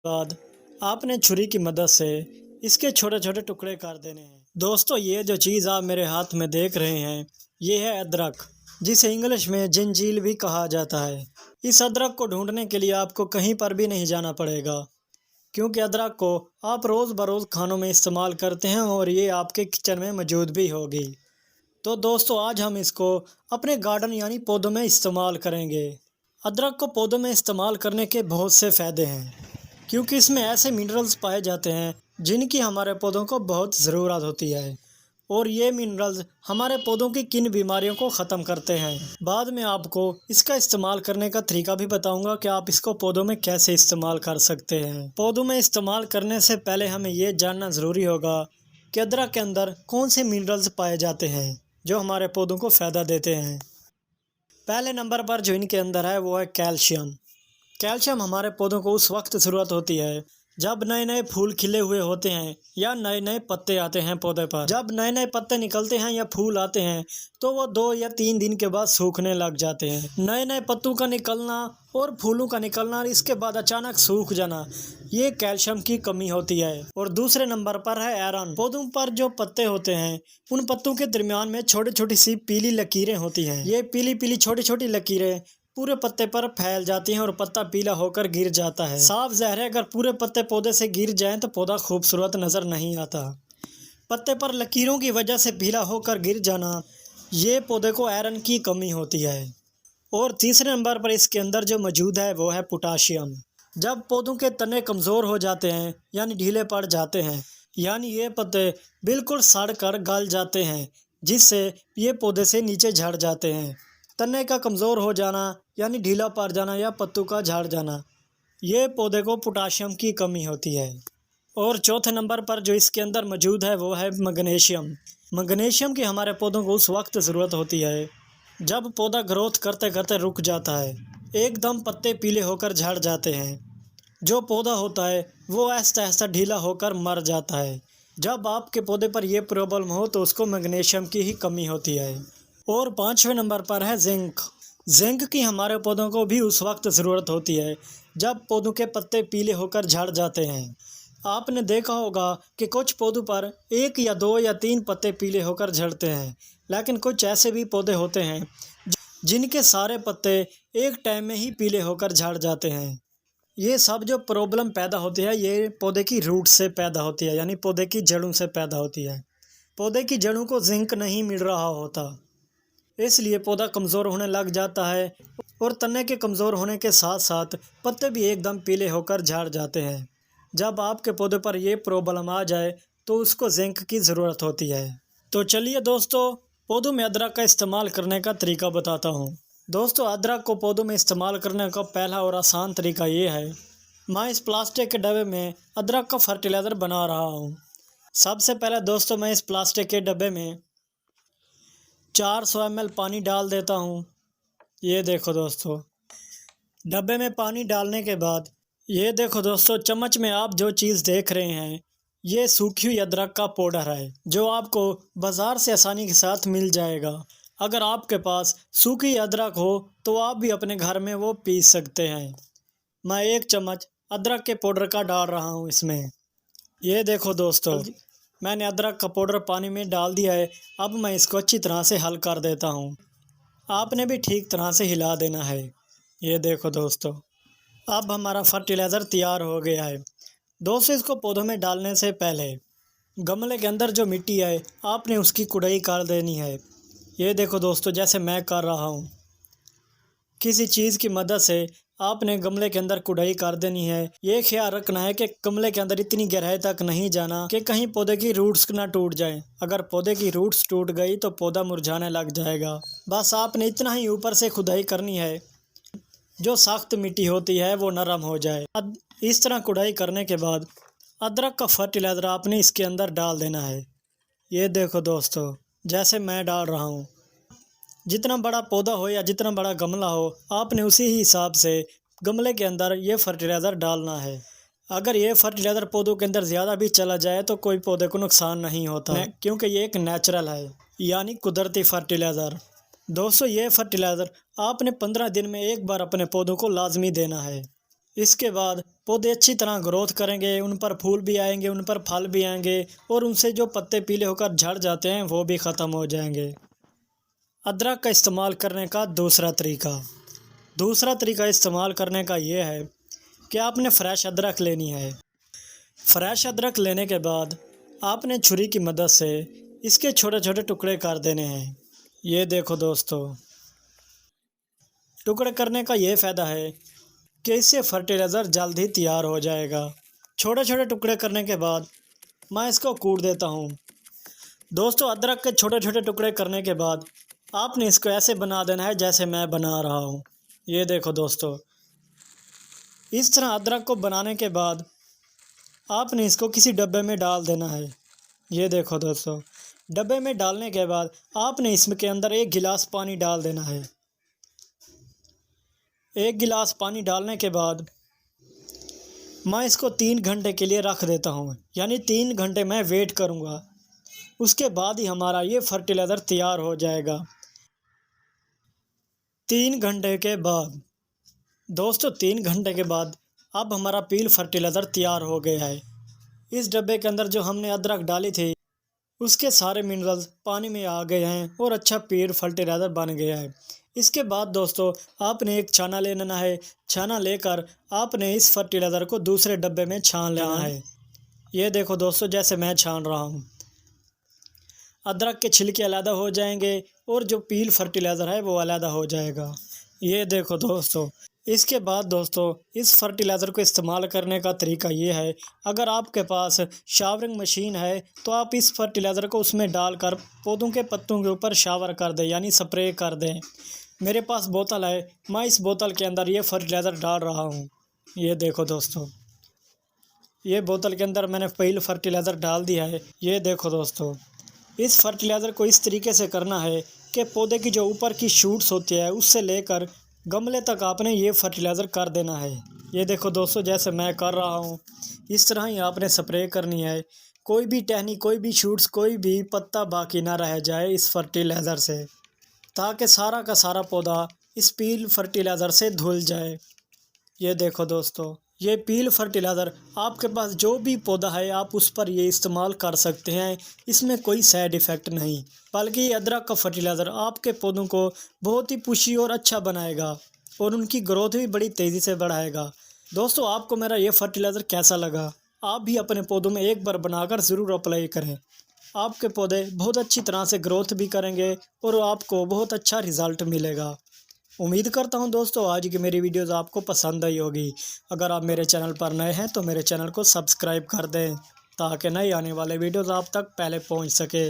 बाद आपने छुरी की मदद से इसके छोटे छोटे टुकड़े कर देने हैं। दोस्तों, ये जो चीज़ आप मेरे हाथ में देख रहे हैं, ये है अदरक, जिसे इंग्लिश में जिंजील भी कहा जाता है। इस अदरक को ढूंढने के लिए आपको कहीं पर भी नहीं जाना पड़ेगा, क्योंकि अदरक को आप रोज़ बरोज़ खानों में इस्तेमाल करते हैं और ये आपके किचन में मौजूद भी होगी। तो दोस्तों, आज हम इसको अपने गार्डन यानी पौधों में इस्तेमाल करेंगे। अदरक को पौधों में इस्तेमाल करने के बहुत से फ़ायदे हैं, क्योंकि इसमें ऐसे मिनरल्स पाए जाते हैं जिनकी हमारे पौधों को बहुत ज़रूरत होती है, और ये मिनरल्स हमारे पौधों की किन बीमारियों को ख़त्म करते हैं। बाद में आपको इसका इस्तेमाल करने का तरीका भी बताऊंगा कि आप इसको पौधों में कैसे इस्तेमाल कर सकते हैं। पौधों में इस्तेमाल करने से पहले हमें ये जानना ज़रूरी होगा कि अदरक के अंदर कौन से मिनरल्स पाए जाते हैं जो हमारे पौधों को फ़ायदा देते हैं। पहले नंबर पर जो इनके अंदर है वो है कैल्शियम। कैल्शियम हमारे पौधों को उस वक्त ज़रूरत होती है जब नए नए फूल खिले हुए होते हैं या नए नए पत्ते आते हैं पौधे पर। जब नए नए पत्ते निकलते हैं या फूल आते हैं तो वो 2 या 3 दिन के बाद सूखने लग जाते हैं। नए नए पत्तों का निकलना और फूलों का निकलना और इसके बाद अचानक सूख जाना, ये कैल्शियम की कमी होती है। और दूसरे नंबर पर है आयरन। पौधों पर जो पत्ते होते हैं उन पत्तों के दरमियान में छोटी छोटी सी पीली लकीरें होती हैं। ये पीली पीली छोटी छोटी लकीरें पूरे पत्ते पर फैल जाती हैं और पत्ता पीला होकर गिर जाता है। साफ ज़ाहिर है, अगर पूरे पत्ते पौधे से गिर जाएं तो पौधा खूबसूरत नज़र नहीं आता। पत्ते पर लकीरों की वजह से पीला होकर गिर जाना, ये पौधे को आयरन की कमी होती है। और तीसरे नंबर पर इसके अंदर जो मौजूद है वो है पोटाशियम। जब पौधों के तने कमज़ोर हो जाते हैं यानी ढीले पड़ जाते हैं, यानी ये पत्ते बिल्कुल सड़ कर गल जाते हैं, जिससे ये पौधे से नीचे झड़ जाते हैं। तने का कमज़ोर हो जाना यानी ढीला पड़ जाना या पत्तों का झड़ जाना, ये पौधे को पोटाशियम की कमी होती है। और चौथे नंबर पर जो इसके अंदर मौजूद है वो है मैग्नीशियम। मैग्नीशियम की हमारे पौधों को उस वक्त ज़रूरत होती है जब पौधा ग्रोथ करते करते रुक जाता है, एकदम पत्ते पीले होकर झड़ जाते हैं। जो पौधा होता है वो आहिस्ता आहिस्ता ढीला होकर मर जाता है। जब आपके पौधे पर यह प्रॉब्लम हो तो उसको मैग्नीशियम की ही कमी होती है। और पाँचवें नंबर पर है जिंक। जिंक की हमारे पौधों को भी उस वक्त ज़रूरत होती है जब पौधों के पत्ते पीले होकर झड़ जाते हैं। आपने देखा होगा कि कुछ पौधों पर 1 या 2 या 3 पत्ते पीले होकर झड़ते हैं, लेकिन कुछ ऐसे भी पौधे होते हैं जिनके सारे पत्ते एक टाइम में ही पीले होकर झड़ जाते हैं। ये सब जो प्रॉब्लम पैदा होती है ये पौधे की रूट से पैदा होती है, यानी पौधे की जड़ों से पैदा होती है। पौधे की जड़ों को जिंक नहीं मिल रहा होता, इसलिए पौधा कमज़ोर होने लग जाता है और तने के कमज़ोर होने के साथ साथ पत्ते भी एकदम पीले होकर झड़ जाते हैं। जब आपके पौधे पर यह प्रॉब्लम आ जाए तो उसको जिंक की ज़रूरत होती है। तो चलिए दोस्तों, पौधों में अदरक का इस्तेमाल करने का तरीका बताता हूँ। दोस्तों, अदरक को पौधों में इस्तेमाल करने का पहला और आसान तरीका ये है, मैं इस प्लास्टिक के डब्बे में अदरक का फर्टिलाइज़र बना रहा हूँ। सबसे पहले दोस्तों, मैं इस प्लास्टिक के डब्बे में 400 ml पानी डाल देता हूँ। ये देखो दोस्तों, डब्बे में पानी डालने के बाद ये देखो दोस्तों, चम्मच में आप जो चीज़ देख रहे हैं ये सूखी हुई अदरक का पाउडर है, जो आपको बाज़ार से आसानी के साथ मिल जाएगा। अगर आपके पास सूखी अदरक हो तो आप भी अपने घर में वो पीस सकते हैं। मैं 1 चम्मच अदरक के पाउडर का डाल रहा हूँ इसमें। ये देखो दोस्तों, मैंने अदरक का पाउडर पानी में डाल दिया है। अब मैं इसको अच्छी तरह से हल कर देता हूँ। आपने भी ठीक तरह से हिला देना है। ये देखो दोस्तों, अब हमारा फर्टिलाइज़र तैयार हो गया है। दोस्तों, इसको पौधों में डालने से पहले गमले के अंदर जो मिट्टी है आपने उसकी कुड़ाई कर देनी है। ये देखो दोस्तों, जैसे मैं कर रहा हूँ, किसी चीज़ की मदद से आपने गमले के अंदर कुड़ाई कर देनी है। ये ख्याल रखना है कि गमले के अंदर इतनी गहराई तक नहीं जाना कि कहीं पौधे की रूट्स ना टूट जाए। अगर पौधे की रूट्स टूट गई तो पौधा मुरझाने लग जाएगा। बस आपने इतना ही ऊपर से खुदाई करनी है, जो सख्त मिट्टी होती है वो नरम हो जाए। इस तरह कुड़ाई करने के बाद अदरक का फर्टिलाइज़र आपने इसके अंदर डाल देना है। ये देखो दोस्तों, जैसे मैं डाल रहा हूँ। जितना बड़ा पौधा हो या जितना बड़ा गमला हो, आपने उसी ही हिसाब से गमले के अंदर ये फर्टिलाइज़र डालना है। अगर ये फर्टिलाइज़र पौधों के अंदर ज़्यादा भी चला जाए तो कोई पौधे को नुकसान नहीं होता है, क्योंकि ये एक नेचुरल है, यानी कुदरती फर्टिलाइज़र। दोस्तों, ये फर्टिलाइज़र आपने 15 दिन में एक बार अपने पौधों को लाजमी देना है। इसके बाद पौधे अच्छी तरह ग्रोथ करेंगे, उन पर फूल भी आएंगे, उन पर फल भी आएंगे और उनसे जो पत्ते पीले होकर झड़ जाते हैं वो भी ख़त्म हो जाएंगे। अदरक का इस्तेमाल करने का दूसरा तरीका इस्तेमाल करने का ये है कि आपने फ्रेश अदरक लेनी है। फ्रेश अदरक लेने के बाद आपने छुरी की मदद से इसके छोटे छोटे टुकड़े कर देने हैं। ये देखो दोस्तों, टुकड़े करने का ये फ़ायदा है कि इससे फर्टिलाइज़र जल्द ही तैयार हो जाएगा। छोटे छोटे टुकड़े करने के बाद मैं इसको कूट देता हूँ। दोस्तों, अदरक के छोटे छोटे टुकड़े करने के बाद आपने इसको ऐसे बना देना है जैसे मैं बना रहा हूँ। ये देखो दोस्तों, इस तरह अदरक को बनाने के बाद आपने इसको किसी डब्बे में डाल देना है। ये देखो दोस्तों, डब्बे में डालने के बाद आपने इसमें के अंदर 1 गिलास पानी डाल देना है। 1 गिलास पानी डालने के बाद मैं इसको 3 घंटे के लिए रख देता हूँ, यानी 3 घंटे मैं वेट करूँगा। उसके बाद ही हमारा ये फर्टिलाइज़र तैयार हो जाएगा। 3 घंटे के बाद दोस्तों, 3 घंटे के बाद अब हमारा पील फर्टिलाइज़र तैयार हो गया है। इस डब्बे के अंदर जो हमने अदरक डाली थी उसके सारे मिनरल्स पानी में आ गए हैं और अच्छा पील फर्टिलाइज़र बन गया है। इसके बाद दोस्तों, आपने एक छाना ले लेना है। छाना लेकर आपने इस फर्टिलाइज़र को दूसरे डब्बे में छान लेना है। ये देखो दोस्तों, जैसे मैं छान रहा हूँ। अदरक के छिलके अलग हो जाएंगे और जो पील फर्टिलाइज़र है वो अलग हो जाएगा। ये देखो दोस्तों, इसके बाद दोस्तों, इस फर्टिलाइज़र को इस्तेमाल करने का तरीका ये है, अगर आपके पास शावरिंग मशीन है तो आप इस फर्टिलाइज़र को उसमें डालकर पौधों के पत्तों के ऊपर शावर कर दें, यानी स्प्रे कर दें। मेरे पास बोतल है, मैं इस बोतल के अंदर ये फर्टिलाइज़र डाल रहा हूँ। ये देखो दोस्तों, ये बोतल के अंदर मैंने पील फर्टिलाइज़र डाल दिया है। ये देखो दोस्तों, इस फर्टिलाइज़र को इस तरीके से करना है कि पौधे की जो ऊपर की शूट्स होती है उससे लेकर गमले तक आपने ये फर्टिलाइज़र कर देना है। ये देखो दोस्तों, जैसे मैं कर रहा हूँ इस तरह ही आपने स्प्रे करनी है। कोई भी टहनी, कोई भी शूट्स, कोई भी पत्ता बाकी ना रह जाए इस फर्टिलाइज़र से, ताकि सारा का सारा पौधा इस पील फर्टिलाइज़र से धुल जाए। ये देखो दोस्तों, ये पील फर्टिलाइज़र आपके पास जो भी पौधा है आप उस पर ये इस्तेमाल कर सकते हैं। इसमें कोई साइड इफ़ेक्ट नहीं, बल्कि ये अदरक का फर्टिलाइज़र आपके पौधों को बहुत ही पुष्टि और अच्छा बनाएगा और उनकी ग्रोथ भी बड़ी तेज़ी से बढ़ाएगा। दोस्तों, आपको मेरा ये फर्टिलाइज़र कैसा लगा? आप भी अपने पौधों में एक बार बनाकर ज़रूर अप्लाई करें। आपके पौधे बहुत अच्छी तरह से ग्रोथ भी करेंगे और आपको बहुत अच्छा रिज़ल्ट मिलेगा। उम्मीद करता हूं दोस्तों आज की मेरी वीडियोस आपको पसंद आई होगी। अगर आप मेरे चैनल पर नए हैं तो मेरे चैनल को सब्सक्राइब कर दें ताकि नए आने वाले वीडियोस आप तक पहले पहुंच सके।